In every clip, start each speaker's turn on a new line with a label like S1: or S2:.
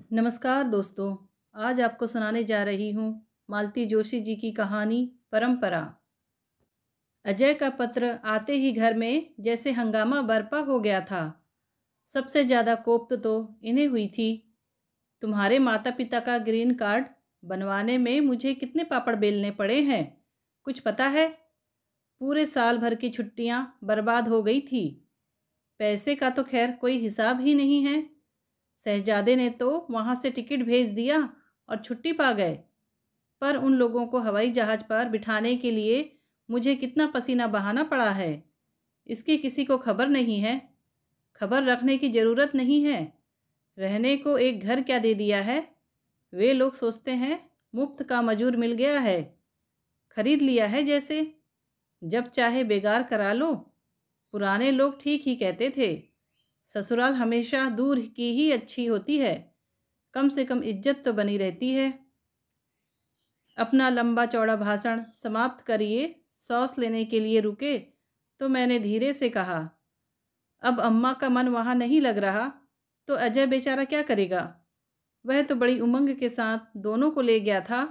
S1: नमस्कार दोस्तों। आज आपको सुनाने जा रही हूँ मालती जोशी जी की कहानी परंपरा। अजय का पत्र आते ही घर में जैसे हंगामा बरपा हो गया था। सबसे ज़्यादा कोफ्त तो इन्हें हुई थी। तुम्हारे माता पिता का ग्रीन कार्ड बनवाने में मुझे कितने पापड़ बेलने पड़े हैं, कुछ पता है? पूरे साल भर की छुट्टियाँ बर्बाद हो गई थी। पैसे का तो खैर कोई हिसाब ही नहीं है। शहजादे ने तो वहाँ से टिकट भेज दिया और छुट्टी पा गए। पर उन लोगों को हवाई जहाज़ पर बिठाने के लिए मुझे कितना पसीना बहाना पड़ा है, इसकी किसी को खबर नहीं है। खबर रखने की ज़रूरत नहीं है। रहने को एक घर क्या दे दिया है। वे लोग सोचते हैं मुफ्त का मजूर मिल गया है, खरीद लिया है जैसे। जब चाहे बेगार करा लो। पुराने लोग ठीक ही कहते थे, ससुराल हमेशा दूर की ही अच्छी होती है, कम से कम इज्जत तो बनी रहती है। अपना लंबा चौड़ा भाषण समाप्त करिए, सांस लेने के लिए रुके तो मैंने धीरे से कहा, अब अम्मा का मन वहाँ नहीं लग रहा तो अजय बेचारा क्या करेगा। वह तो बड़ी उमंग के साथ दोनों को ले गया था।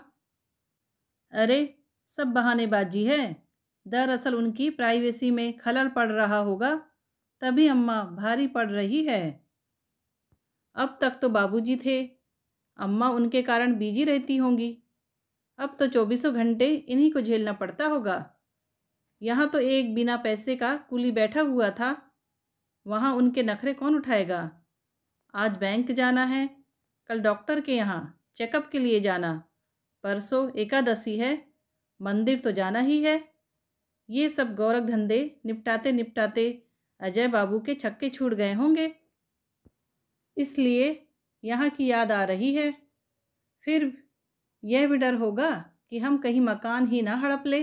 S1: अरे, सब बहानेबाजी है। दरअसल उनकी प्राइवेसी में खलल पड़ रहा होगा, तभी अम्मा भारी पड़ रही है। अब तक तो बाबूजी थे, अम्मा उनके कारण बिजी रहती होंगी। अब तो चौबीसों घंटे इन्हीं को झेलना पड़ता होगा। यहाँ तो एक बिना पैसे का कुली बैठा हुआ था, वहाँ उनके नखरे कौन उठाएगा। आज बैंक जाना है, कल डॉक्टर के यहाँ चेकअप के लिए जाना, परसों एकादशी है, मंदिर तो जाना ही है। ये सब गौरव धंधे निपटाते निपटाते अजय बाबू के छक्के छूट गए होंगे, इसलिए यहाँ की याद आ रही है। फिर यह भी डर होगा कि हम कहीं मकान ही ना हड़प ले।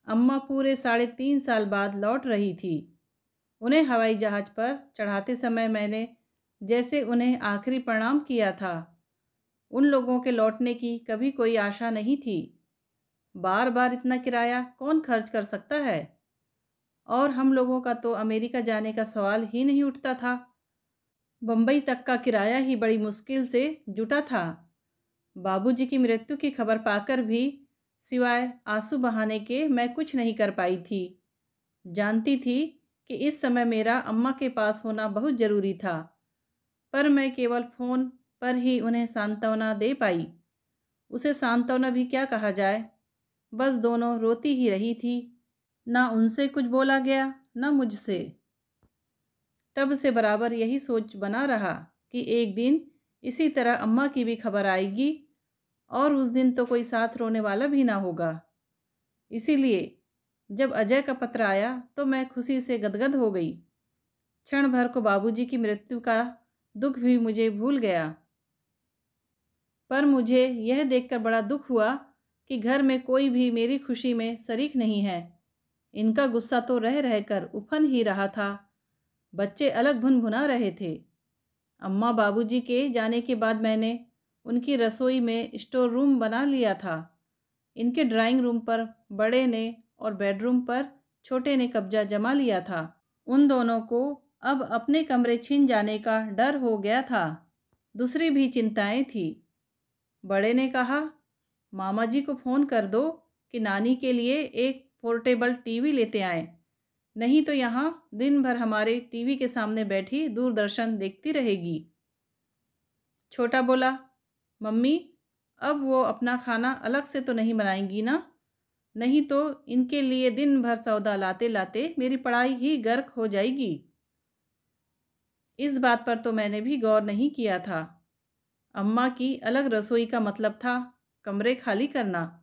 S1: अम्मा पूरे 3.5 साल बाद लौट रही थी। उन्हें हवाई जहाज़ पर चढ़ाते समय मैंने जैसे उन्हें आखिरी प्रणाम किया था। उन लोगों के लौटने की कभी कोई आशा नहीं थी। बार बार इतना किराया कौन खर्च कर सकता है। और हम लोगों का तो अमेरिका जाने का सवाल ही नहीं उठता था। बम्बई तक का किराया ही बड़ी मुश्किल से जुटा था। बाबूजी की मृत्यु की खबर पाकर भी सिवाय आंसू बहाने के मैं कुछ नहीं कर पाई थी। जानती थी कि इस समय मेरा अम्मा के पास होना बहुत ज़रूरी था, पर मैं केवल फ़ोन पर ही उन्हें सांत्वना दे पाई। उसे सांत्वना भी क्या कहा जाए, बस दोनों रोती ही रही थी। ना उनसे कुछ बोला गया, ना मुझसे। तब से बराबर यही सोच बना रहा कि एक दिन इसी तरह अम्मा की भी खबर आएगी और उस दिन तो कोई साथ रोने वाला भी ना होगा। इसीलिए जब अजय का पत्र आया तो मैं खुशी से गदगद हो गई। क्षण भर को बाबूजी की मृत्यु का दुख भी मुझे भूल गया। पर मुझे यह देखकर बड़ा दुख हुआ कि घर में कोई भी मेरी खुशी में शरीक नहीं है। इनका गुस्सा तो रह रहकर उफन ही रहा था। बच्चे अलग भुनभुना रहे थे। अम्मा बाबूजी के जाने के बाद मैंने उनकी रसोई में स्टोर रूम बना लिया था। इनके ड्राइंग रूम पर बड़े ने और बेडरूम पर छोटे ने कब्जा जमा लिया था। उन दोनों को अब अपने कमरे छिन जाने का डर हो गया था। दूसरी भी चिंताएं थी। बड़े ने कहा, मामा जी को फ़ोन कर दो कि नानी के लिए एक पोर्टेबल टीवी लेते आएं, नहीं तो यहाँ दिन भर हमारे टीवी के सामने बैठी दूरदर्शन देखती रहेगी। छोटा बोला, मम्मी अब वो अपना खाना अलग से तो नहीं बनाएंगी ना, नहीं तो इनके लिए दिन भर सौदा लाते लाते मेरी पढ़ाई ही गर्क हो जाएगी। इस बात पर तो मैंने भी गौर नहीं किया था। अम्मा की अलग रसोई का मतलब था कमरे खाली करना।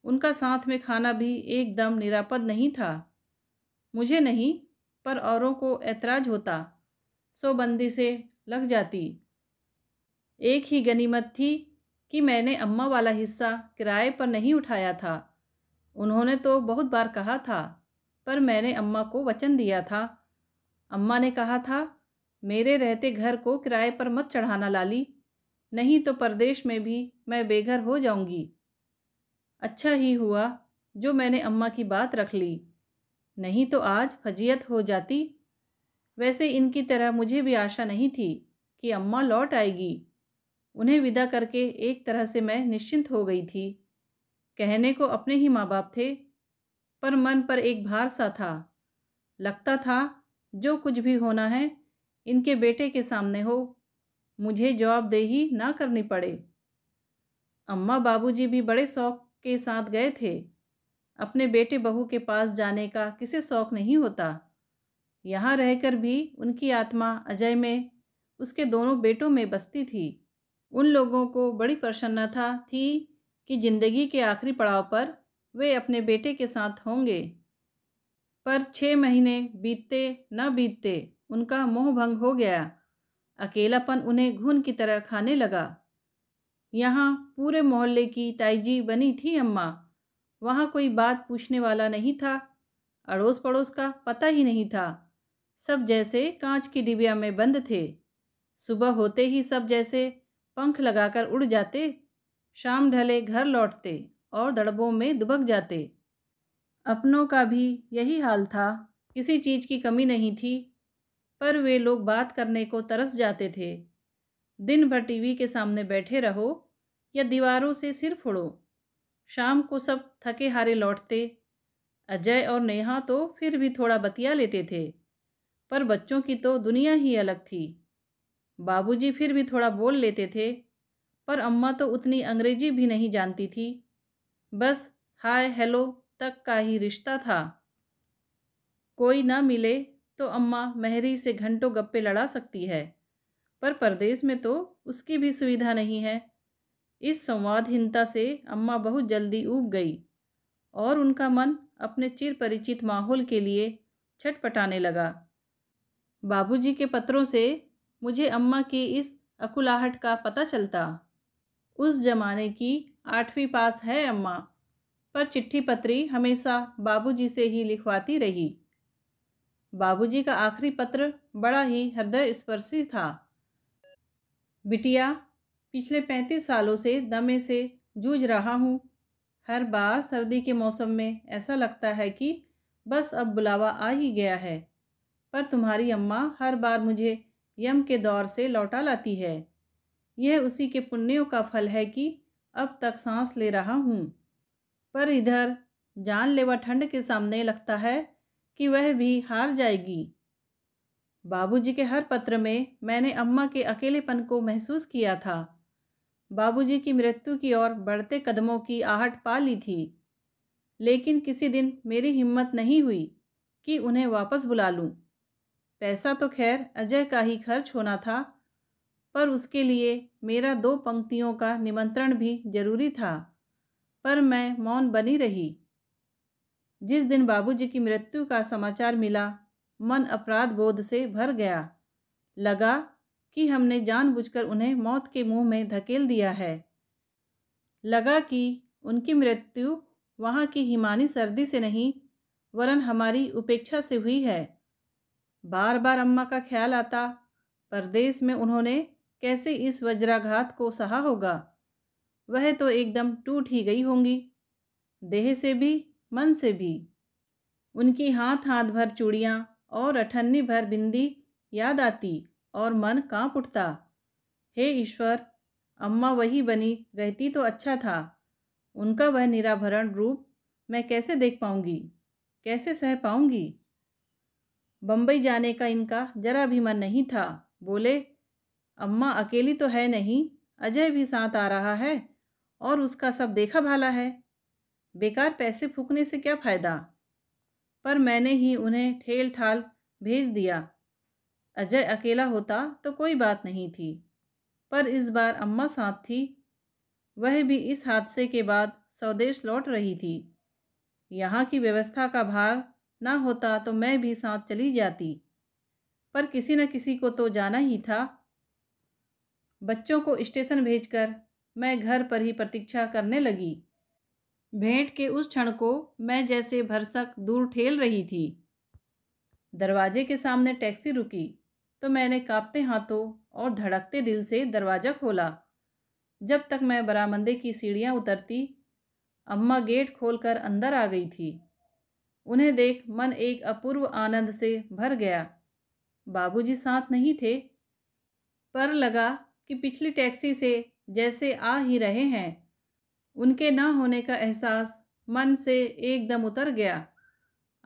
S1: उनका साथ में खाना भी एकदम निरापद नहीं था। मुझे नहीं, पर औरों को ऐतराज होता, सो बंदी से लग जाती। एक ही गनीमत थी कि मैंने अम्मा वाला हिस्सा किराए पर नहीं उठाया था। उन्होंने तो बहुत बार कहा था, पर मैंने अम्मा को वचन दिया था। अम्मा ने कहा था, मेरे रहते घर को किराए पर मत चढ़ाना लाली, नहीं तो परदेश में भी मैं बेघर हो जाऊंगी। अच्छा ही हुआ जो मैंने अम्मा की बात रख ली, नहीं तो आज फजीयत हो जाती। वैसे इनकी तरह मुझे भी आशा नहीं थी कि अम्मा लौट आएगी। उन्हें विदा करके एक तरह से मैं निश्चिंत हो गई थी। कहने को अपने ही माँ बाप थे, पर मन पर एक भार सा था। लगता था जो कुछ भी होना है इनके बेटे के सामने हो, मुझे जवाबदेही ना करनी पड़े। अम्मा बाबूजी भी बड़े शौक के साथ गए थे। अपने बेटे बहू के पास जाने का किसे शौक नहीं होता। यहाँ रहकर भी उनकी आत्मा अजय में, उसके दोनों बेटों में बसती थी। उन लोगों को बड़ी प्रसन्नता थी कि जिंदगी के आखिरी पड़ाव पर वे अपने बेटे के साथ होंगे। पर 6 महीने बीतते न बीतते उनका मोह भंग हो गया। अकेलापन उन्हें घुन की तरह खाने लगा। यहाँ पूरे मोहल्ले की ताईजी बनी थी अम्मा। वहाँ कोई बात पूछने वाला नहीं था। अड़ोस पड़ोस का पता ही नहीं था। सब जैसे कांच की डिबिया में बंद थे। सुबह होते ही सब जैसे पंख लगाकर उड़ जाते, शाम ढले घर लौटते और दड़बों में दुबक जाते। अपनों का भी यही हाल था। किसी चीज़ की कमी नहीं थी, पर वे लोग बात करने को तरस जाते थे। दिन भर टीवी के सामने बैठे रहो या दीवारों से सिर फोड़ो। शाम को सब थके हारे लौटते। अजय और नेहा तो फिर भी थोड़ा बतिया लेते थे, पर बच्चों की तो दुनिया ही अलग थी। बाबूजी फिर भी थोड़ा बोल लेते थे, पर अम्मा तो उतनी अंग्रेजी भी नहीं जानती थी। बस हाय हेलो तक का ही रिश्ता था। कोई ना मिले तो अम्मा मेहरी से घंटों गप्पे लड़ा सकती है, पर परदेश में तो उसकी भी सुविधा नहीं है। इस संवादहीनता से अम्मा बहुत जल्दी ऊब गई और उनका मन अपने चिर परिचित माहौल के लिए छटपटाने लगा। बाबूजी के पत्रों से मुझे अम्मा की इस अकुलाहट का पता चलता। उस जमाने की 8वीं पास है अम्मा, पर चिट्ठी पत्री हमेशा बाबूजी से ही लिखवाती रही। बाबूजी का आखिरी पत्र बड़ा ही हृदय स्पर्शी था। बिटिया, पिछले 35 सालों से दमे से जूझ रहा हूँ। हर बार सर्दी के मौसम में ऐसा लगता है कि बस अब बुलावा आ ही गया है, पर तुम्हारी अम्मा हर बार मुझे यम के दौर से लौटा लाती है। यह उसी के पुण्यों का फल है कि अब तक सांस ले रहा हूँ। पर इधर जानलेवा ठंड के सामने लगता है कि वह भी हार जाएगी। बाबूजी के हर पत्र में मैंने अम्मा के अकेलेपन को महसूस किया था। बाबूजी की मृत्यु की ओर बढ़ते कदमों की आहट पा ली थी, लेकिन किसी दिन मेरी हिम्मत नहीं हुई कि उन्हें वापस बुला लूं। पैसा तो खैर अजय का ही खर्च होना था, पर उसके लिए मेरा 2 पंक्तियों का निमंत्रण भी जरूरी था। पर मैं मौन बनी रही। जिस दिन बाबूजी की मृत्यु का समाचार मिला, मन अपराध बोध से भर गया। लगा कि हमने जानबूझकर उन्हें मौत के मुंह में धकेल दिया है। लगा कि उनकी मृत्यु वहाँ की हिमानी सर्दी से नहीं, वरन हमारी उपेक्षा से हुई है। बार बार अम्मा का ख्याल आता, परदेश में उन्होंने कैसे इस वज्राघात को सहा होगा। वह तो एकदम टूट ही गई होंगी, देह से भी मन से भी। उनकी हाथ हाथ भर चूड़ियाँ और अठन्नी भर बिंदी याद आती और मन कांप उठता। हे ईश्वर, अम्मा वही बनी रहती तो अच्छा था। उनका वह निराभरण रूप मैं कैसे देख पाऊंगी, कैसे सह पाऊंगी। बम्बई जाने का इनका जरा भी मन नहीं था। बोले, अम्मा अकेली तो है नहीं, अजय भी साथ आ रहा है और उसका सब देखा भाला है। बेकार पैसे फूकने से क्या फ़ायदा। पर मैंने ही उन्हें ठेल ठाल भेज दिया। अजय अकेला होता तो कोई बात नहीं थी, पर इस बार अम्मा साथ थी। वह भी इस हादसे के बाद स्वदेश लौट रही थी। यहाँ की व्यवस्था का भार ना होता तो मैं भी साथ चली जाती, पर किसी न किसी को तो जाना ही था। बच्चों को स्टेशन भेजकर मैं घर पर ही प्रतीक्षा करने लगी। भेंट के उस क्षण को मैं जैसे भरसक दूर ठेल रही थी। दरवाजे के सामने टैक्सी रुकी तो मैंने कांपते हाथों और धड़कते दिल से दरवाज़ा खोला। जब तक मैं बरामदे की सीढ़ियाँ उतरती, अम्मा गेट खोलकर अंदर आ गई थी। उन्हें देख मन एक अपूर्व आनंद से भर गया। बाबूजी साथ नहीं थे, पर लगा कि पिछली टैक्सी से जैसे आ ही रहे हैं। उनके ना होने का एहसास मन से एकदम उतर गया।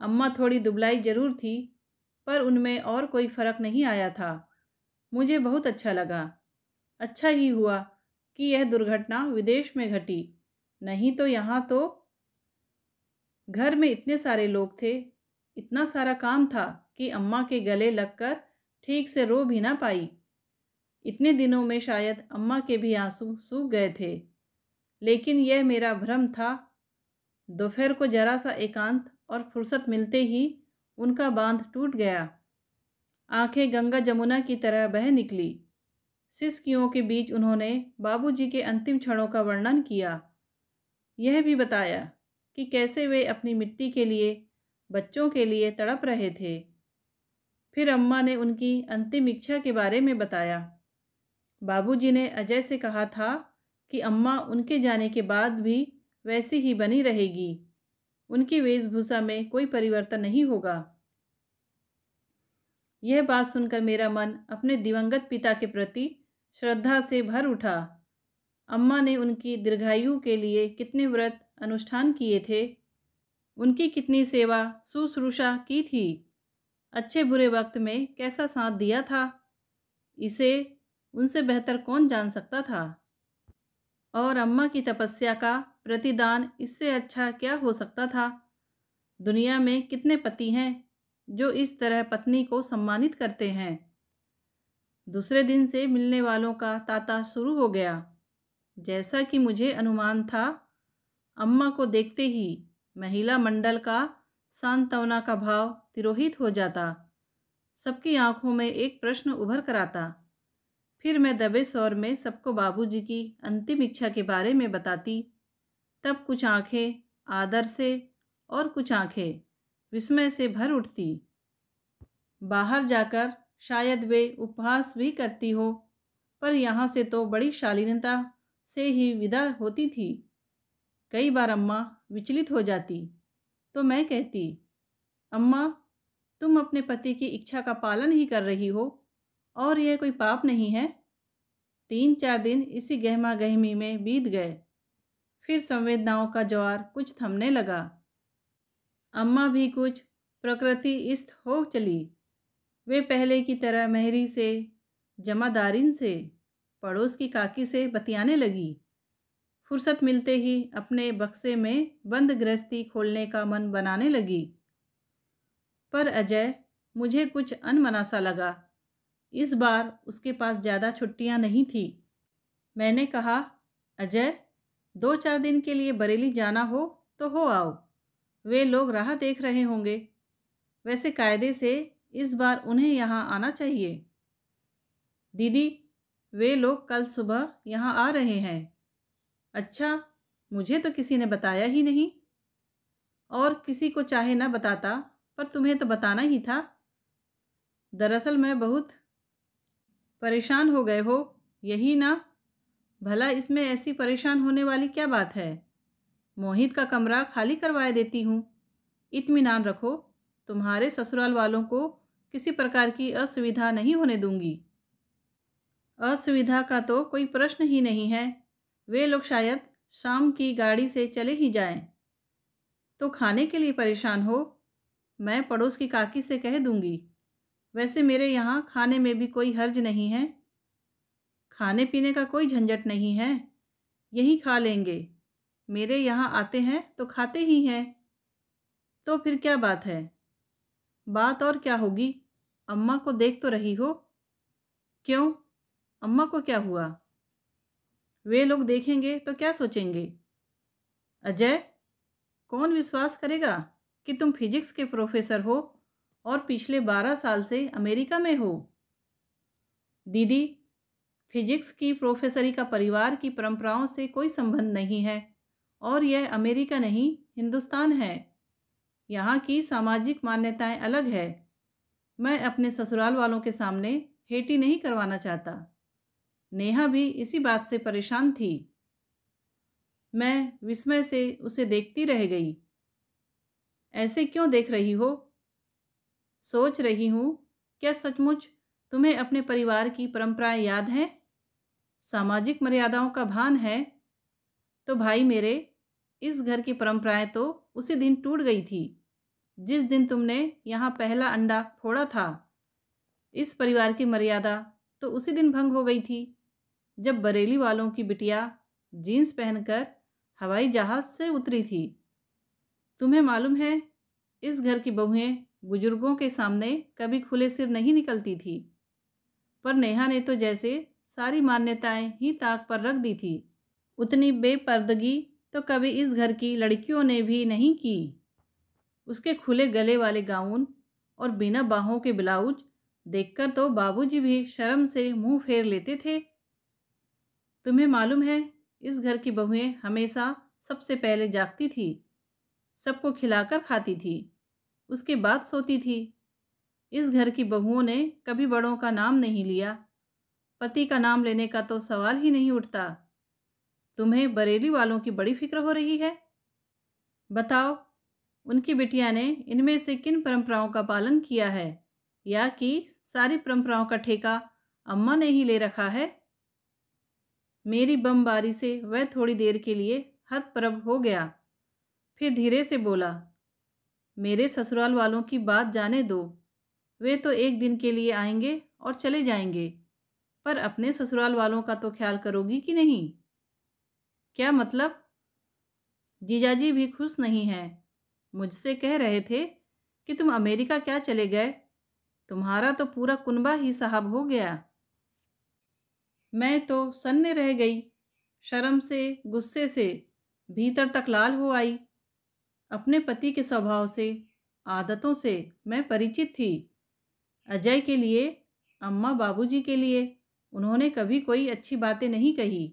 S1: अम्मा थोड़ी दुबलाई जरूर थी, पर उनमें और कोई फ़र्क नहीं आया था। मुझे बहुत अच्छा लगा। अच्छा ही हुआ कि यह दुर्घटना विदेश में घटी, नहीं तो यहाँ तो घर में इतने सारे लोग थे, इतना सारा काम था कि अम्मा के गले लगकर ठीक से रो भी ना पाई। इतने दिनों में शायद अम्मा के भी आंसू सूख गए थे, लेकिन यह मेरा भ्रम था। दोपहर को जरा सा एकांत और फुर्सत मिलते ही उनका बांध टूट गया। आंखें गंगा जमुना की तरह बह निकली। सिसकियों के बीच उन्होंने बाबूजी के अंतिम क्षणों का वर्णन किया। यह भी बताया कि कैसे वे अपनी मिट्टी के लिए, बच्चों के लिए तड़प रहे थे। फिर अम्मा ने उनकी अंतिम इच्छा के बारे में बताया। बाबूजी ने अजय से कहा था कि अम्मा उनके जाने के बाद भी वैसी ही बनी रहेगी। उनकी वेशभूषा में कोई परिवर्तन नहीं होगा। यह बात सुनकर मेरा मन अपने दिवंगत पिता के प्रति श्रद्धा से भर उठा। अम्मा ने उनकी दीर्घायु के लिए कितने व्रत अनुष्ठान किए थे, उनकी कितनी सेवा शुश्रूषा की थी, अच्छे बुरे वक्त में कैसा साथ दिया था, इसे उनसे बेहतर कौन जान सकता था। और अम्मा की तपस्या का प्रतिदान इससे अच्छा क्या हो सकता था। दुनिया में कितने पति हैं जो इस तरह पत्नी को सम्मानित करते हैं। दूसरे दिन से मिलने वालों का तांता शुरू हो गया। जैसा कि मुझे अनुमान था, अम्मा को देखते ही महिला मंडल का सांत्वना का भाव तिरोहित हो जाता। सबकी आंखों में एक प्रश्न उभर कर आता। फिर मैं दबे स्वर में सबको बाबूजी की अंतिम इच्छा के बारे में बताती। तब कुछ आंखें आदर से और कुछ आंखें विस्मय से भर उठती। बाहर जाकर शायद वे उपहास भी करती हो, पर यहाँ से तो बड़ी शालीनता से ही विदा होती थी। कई बार अम्मा विचलित हो जाती तो मैं कहती, अम्मा तुम अपने पति की इच्छा का पालन ही कर रही हो और यह कोई पाप नहीं है। 3-4 दिन इसी गहमा गहमी में बीत गए। फिर संवेदनाओं का ज्वार कुछ थमने लगा। अम्मा भी कुछ प्रकृतिस्थ हो चली। वे पहले की तरह मेहरी से, जमादारिन से, पड़ोस की काकी से बतियाने लगी। फुर्सत मिलते ही अपने बक्से में बंद गृहस्थी खोलने का मन बनाने लगी। पर अजय मुझे कुछ अनमना सा लगा। इस बार उसके पास ज़्यादा छुट्टियां नहीं थी। मैंने कहा, अजय 2-4 दिन के लिए बरेली जाना हो तो हो आओ। वे लोग राह देख रहे होंगे। वैसे कायदे से इस बार उन्हें यहाँ आना चाहिए। दीदी, वे लोग कल सुबह यहाँ आ रहे हैं। अच्छा, मुझे तो किसी ने बताया ही नहीं। और किसी को चाहे न बताता, पर तुम्हें तो बताना ही था। दरअसल मैं बहुत परेशान हो गए हो, यही ना। भला इसमें ऐसी परेशान होने वाली क्या बात है। मोहित का कमरा खाली करवाए देती हूँ। इत्मीनान रखो, तुम्हारे ससुराल वालों को किसी प्रकार की असुविधा नहीं होने दूंगी। असुविधा का तो कोई प्रश्न ही नहीं है। वे लोग शायद शाम की गाड़ी से चले ही जाएं। तो खाने के लिए परेशान हो, मैं पड़ोस की काकी से कह दूंगी। वैसे मेरे यहाँ खाने में भी कोई हर्ज नहीं है। खाने पीने का कोई झंझट नहीं है, यही खा लेंगे। मेरे यहाँ आते हैं तो खाते ही हैं। तो फिर क्या बात है। बात और क्या होगी, अम्मा को देख तो रही हो। क्यों, अम्मा को क्या हुआ। वे लोग देखेंगे तो क्या सोचेंगे। अजय, कौन विश्वास करेगा कि तुम फिजिक्स के प्रोफेसर हो और पिछले 12 साल से अमेरिका में हो। दीदी, फिजिक्स की प्रोफेसरी का परिवार की परंपराओं से कोई संबंध नहीं है और यह अमेरिका नहीं, हिंदुस्तान है। यहाँ की सामाजिक मान्यताएं अलग है। मैं अपने ससुराल वालों के सामने हेटी नहीं करवाना चाहता। नेहा भी इसी बात से परेशान थी। मैं विस्मय से उसे देखती रह गई। ऐसे क्यों देख रही हो। सोच रही हूँ, क्या सचमुच तुम्हें अपने परिवार की परंपराएं याद हैं? सामाजिक मर्यादाओं का भान है? तो भाई मेरे, इस घर की परंपराएं तो उसी दिन टूट गई थी जिस दिन तुमने यहाँ पहला अंडा फोड़ा था। इस परिवार की मर्यादा तो उसी दिन भंग हो गई थी जब बरेली वालों की बिटिया जीन्स पहनकर हवाई जहाज से उतरी थी। तुम्हें मालूम है, इस घर की बहुएं बुजुर्गों के सामने कभी खुले सिर नहीं निकलती थी, पर नेहा ने तो जैसे सारी मान्यताएं ही ताक पर रख दी थी। उतनी बेपर्दगी तो कभी इस घर की लड़कियों ने भी नहीं की। उसके खुले गले वाले गाउन और बिना बाहों के ब्लाउज देखकर तो बाबूजी भी शर्म से मुंह फेर लेते थे। तुम्हें मालूम है, इस घर की बहुएं हमेशा सबसे पहले जागती थी, सबको खिलाकर खाती थी, उसके बाद सोती थी। इस घर की बहुओं ने कभी बड़ों का नाम नहीं लिया, पति का नाम लेने का तो सवाल ही नहीं उठता। तुम्हें बरेली वालों की बड़ी फिक्र हो रही है। बताओ, उनकी बिटिया ने इनमें से किन परंपराओं का पालन किया है, या कि सारी परंपराओं का ठेका अम्मा ने ही ले रखा है? मेरी बमबारी से वह थोड़ी देर के लिए हतप्रभ हो गया, फिर धीरे से बोला, मेरे ससुराल वालों की बात जाने दो, वे तो एक दिन के लिए आएंगे और चले जाएंगे, पर अपने ससुराल वालों का तो ख्याल करोगी कि नहीं? क्या मतलब? जीजाजी भी खुश नहीं हैं, मुझसे कह रहे थे कि तुम अमेरिका क्या चले गए, तुम्हारा तो पूरा कुनबा ही साहब हो गया। मैं तो सन्ने रह गई, शर्म से गुस्से से भीतर तक लाल हो आई। अपने पति के स्वभाव से, आदतों से मैं परिचित थी। अजय के लिए, अम्मा बाबूजी के लिए उन्होंने कभी कोई अच्छी बातें नहीं कही,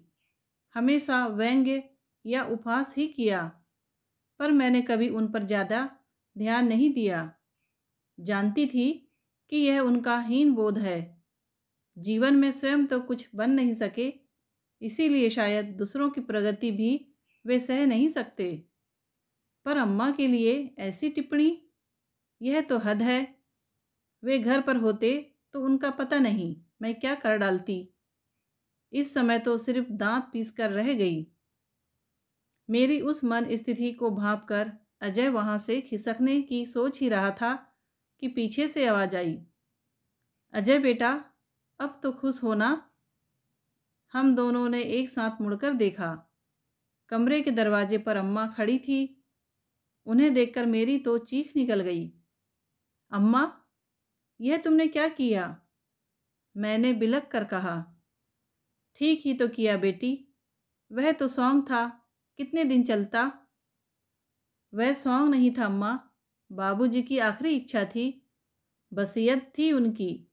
S1: हमेशा व्यंग्य या उपहास ही किया, पर मैंने कभी उन पर ज़्यादा ध्यान नहीं दिया। जानती थी कि यह उनका हीन बोध है, जीवन में स्वयं तो कुछ बन नहीं सके, इसीलिए शायद दूसरों की प्रगति भी वे सह नहीं सकते। पर अम्मा के लिए ऐसी टिप्पणी, यह तो हद है। वे घर पर होते तो उनका पता नहीं मैं क्या कर डालती। इस समय तो सिर्फ दांत पीस कर रह गई। मेरी उस मन स्थिति को भांपकर अजय वहां से खिसकने की सोच ही रहा था कि पीछे से आवाज आई, अजय बेटा, अब तो खुश होना। हम दोनों ने एक साथ मुड़कर देखा। कमरे के दरवाजे पर अम्मा खड़ी थी। उन्हें देखकर मेरी तो चीख निकल गई। अम्मा, यह तुमने क्या किया? मैंने बिलक कर कहा। ठीक ही तो किया बेटी, वह तो सॉन्ग था, कितने दिन चलता? वह सॉन्ग नहीं था अम्मा, बाबूजी की आखिरी इच्छा थी, वसीयत थी उनकी।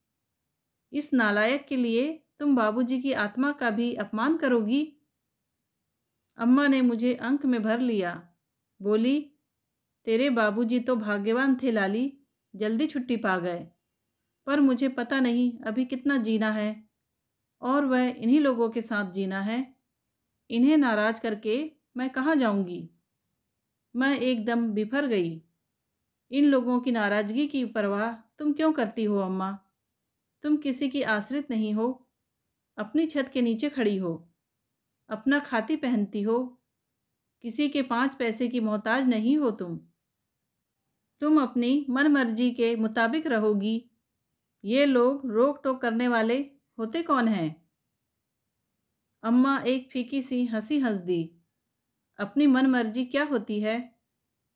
S1: इस नालायक के लिए तुम बाबूजी की आत्मा का भी अपमान करोगी? अम्मा ने मुझे अंक में भर लिया, बोली, तेरे बाबूजी तो भाग्यवान थे लाली, जल्दी छुट्टी पा गए, पर मुझे पता नहीं अभी कितना जीना है, और वह इन्हीं लोगों के साथ जीना है। इन्हें नाराज करके मैं कहाँ जाऊंगी? मैं एकदम बिफर गई। इन लोगों की नाराजगी की परवाह तुम क्यों करती हो अम्मा? तुम किसी की आश्रित नहीं हो, अपनी छत के नीचे खड़ी हो, अपना खाती पहनती हो, किसी के 5 पैसे की मोहताज नहीं हो। तुम अपनी मनमर्जी के मुताबिक रहोगी। ये लोग रोक टोक करने वाले होते कौन हैं? अम्मा एक फीकी सी हंसी हंस दी। अपनी मनमर्जी क्या होती है,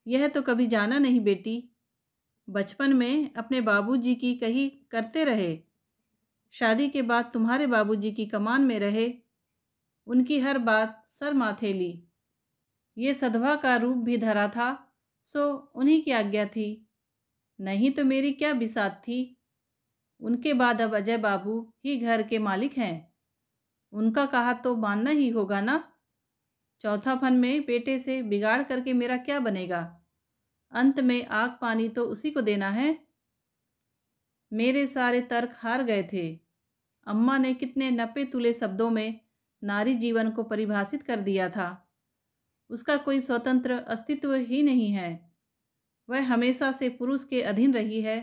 S1: यह तो कभी जाना नहीं बेटी। बचपन में अपने बाबूजी की कही करते रहे, शादी के बाद तुम्हारे बाबूजी की कमान में रहे, उनकी हर बात सर माथे ली। ये सधवा का रूप भी धरा था, सो उन्हीं की आज्ञा थी, नहीं तो मेरी क्या बिसात थी। उनके बाद अब अजय बाबू ही घर के मालिक हैं, उनका कहा तो मानना ही होगा ना। चौथा फन में बेटे से बिगाड़ करके मेरा क्या बनेगा? अंत में आग पानी तो उसी को देना है। मेरे सारे तर्क हार गए थे। अम्मा ने कितने नपे तुले शब्दों में नारी जीवन को परिभाषित कर दिया था। उसका कोई स्वतंत्र अस्तित्व ही नहीं है, वह हमेशा से पुरुष के अधीन रही है,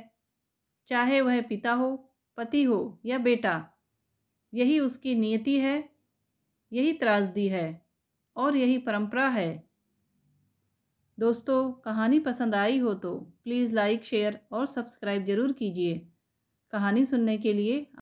S1: चाहे वह पिता हो पति हो या बेटा, यही उसकी नियति है, यही त्रासदी है और यही परंपरा है। दोस्तों, कहानी पसंद आई हो तो प्लीज़ लाइक, शेयर और सब्सक्राइब ज़रूर कीजिए। कहानी सुनने के लिए